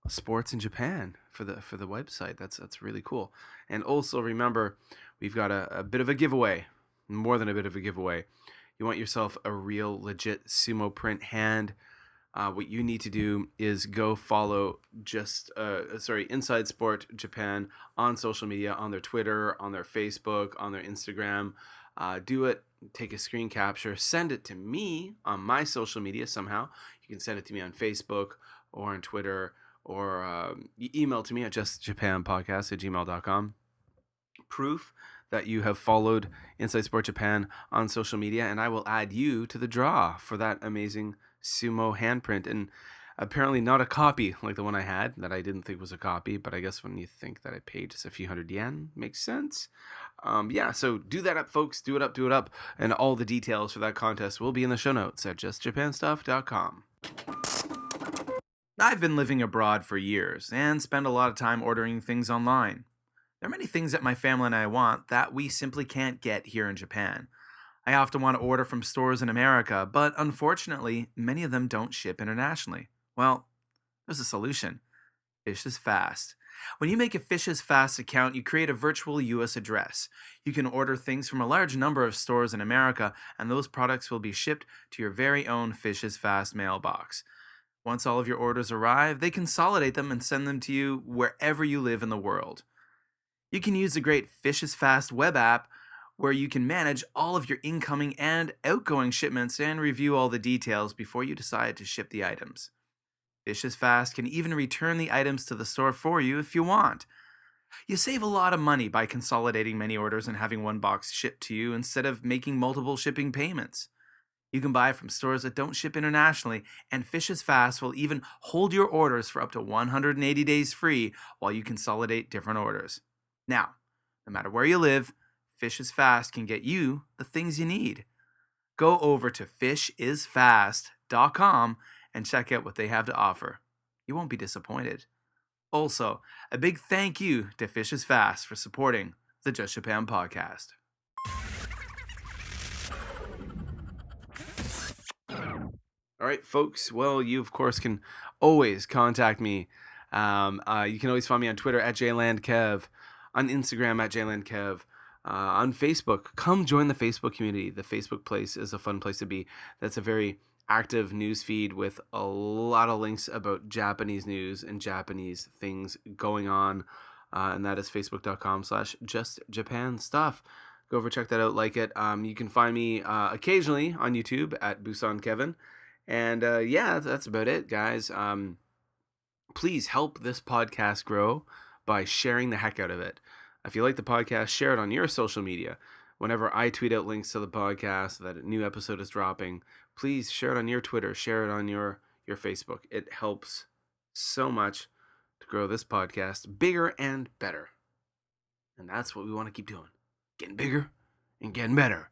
sports in Japan for the website. That's really cool. And also remember, we've got a bit of a giveaway, more than a bit of a giveaway. You want yourself a real legit sumo print hand. What you need to do is go follow Inside Sport Japan on social media, on their Twitter, on their Facebook, on their Instagram. Do it. Take a screen capture. Send it to me on my social media somehow. You can send it to me on Facebook or on Twitter, or email to me at justjapanpodcast@gmail.com. Proof that you have followed Inside Sport Japan on social media, and I will add you to the draw for that amazing sumo handprint. And apparently not a copy like the one I had that I didn't think was a copy, but I guess when you think that I paid just a few hundred yen, makes sense. So do that up, folks. Do it up. And all the details for that contest will be in the show notes at justjapanstuff.com. I've been living abroad for years and spend a lot of time ordering things online. There are many things that my family and I want that we simply can't get here in Japan. I often want to order from stores in America, but unfortunately, many of them don't ship internationally. Well, there's a solution. Fish is Fast. When you make a Fish is Fast account, you create a virtual U.S. address. You can order things from a large number of stores in America, and those products will be shipped to your very own Fish is Fast mailbox. Once all of your orders arrive, they consolidate them and send them to you wherever you live in the world. You can use the great Fish is Fast web app, where you can manage all of your incoming and outgoing shipments and review all the details before you decide to ship the items. Fish is Fast can even return the items to the store for you if you want. You save a lot of money by consolidating many orders and having one box shipped to you instead of making multiple shipping payments. You can buy from stores that don't ship internationally, and Fish is Fast will even hold your orders for up to 180 days free while you consolidate different orders. Now, no matter where you live, Fish is Fast can get you the things you need. Go over to fishisfast.com and check out what they have to offer. You won't be disappointed. Also, a big thank you to Fish is Fast for supporting the Just Japan podcast. All right, folks. Well, you, of course, can always contact me. You can always find me on Twitter at JLandKev, on Instagram at JLandKev, on Facebook. Come join the Facebook community. The Facebook place is a fun place to be. That's a very active news feed with a lot of links about Japanese news and Japanese things going on. And that is facebook.com/justjapanstuff. Go over, check that out, like it. You can find me occasionally on YouTube at Busan Kevin. And yeah, that's about it, guys. Please help this podcast grow by sharing the heck out of it. If you like the podcast, share it on your social media. Whenever I tweet out links to the podcast that a new episode is dropping, please share it on your Twitter, share it on your Facebook. It helps so much to grow this podcast bigger and better. And that's what we want to keep doing. Getting bigger and getting better.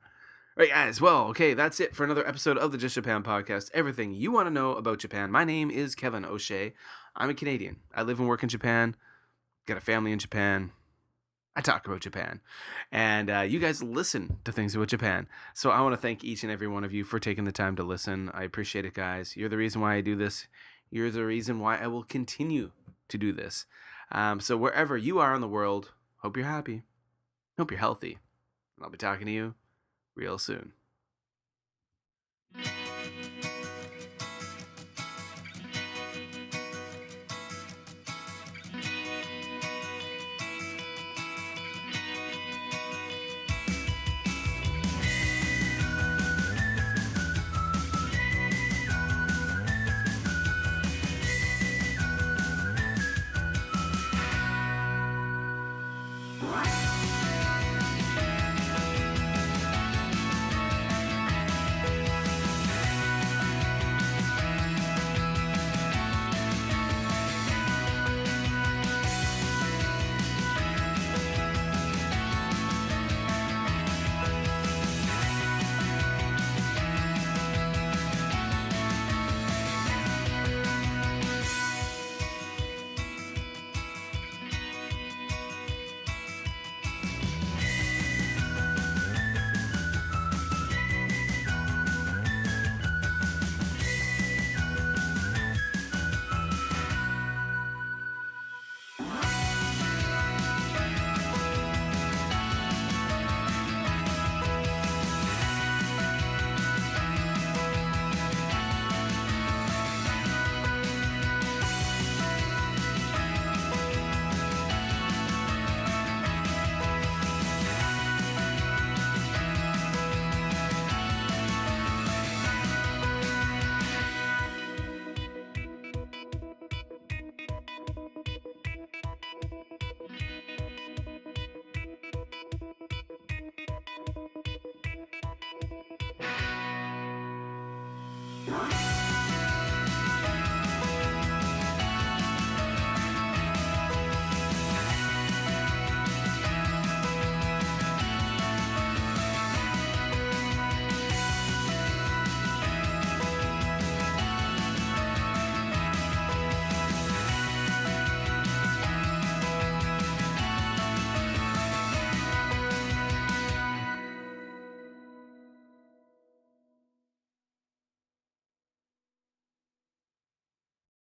All right, guys. Well, okay, that's it for another episode of the Just Japan podcast. Everything you want to know about Japan. My name is Kevin O'Shea. I'm a Canadian. I live and work in Japan. Got a family in Japan. I talk about Japan. And you guys listen to things about Japan. So I want to thank each and every one of you for taking the time to listen. I appreciate it, guys. You're the reason why I do this. You're the reason why I will continue to do this. So wherever you are in the world, hope you're happy. Hope you're healthy. And I'll be talking to you real soon. Bye.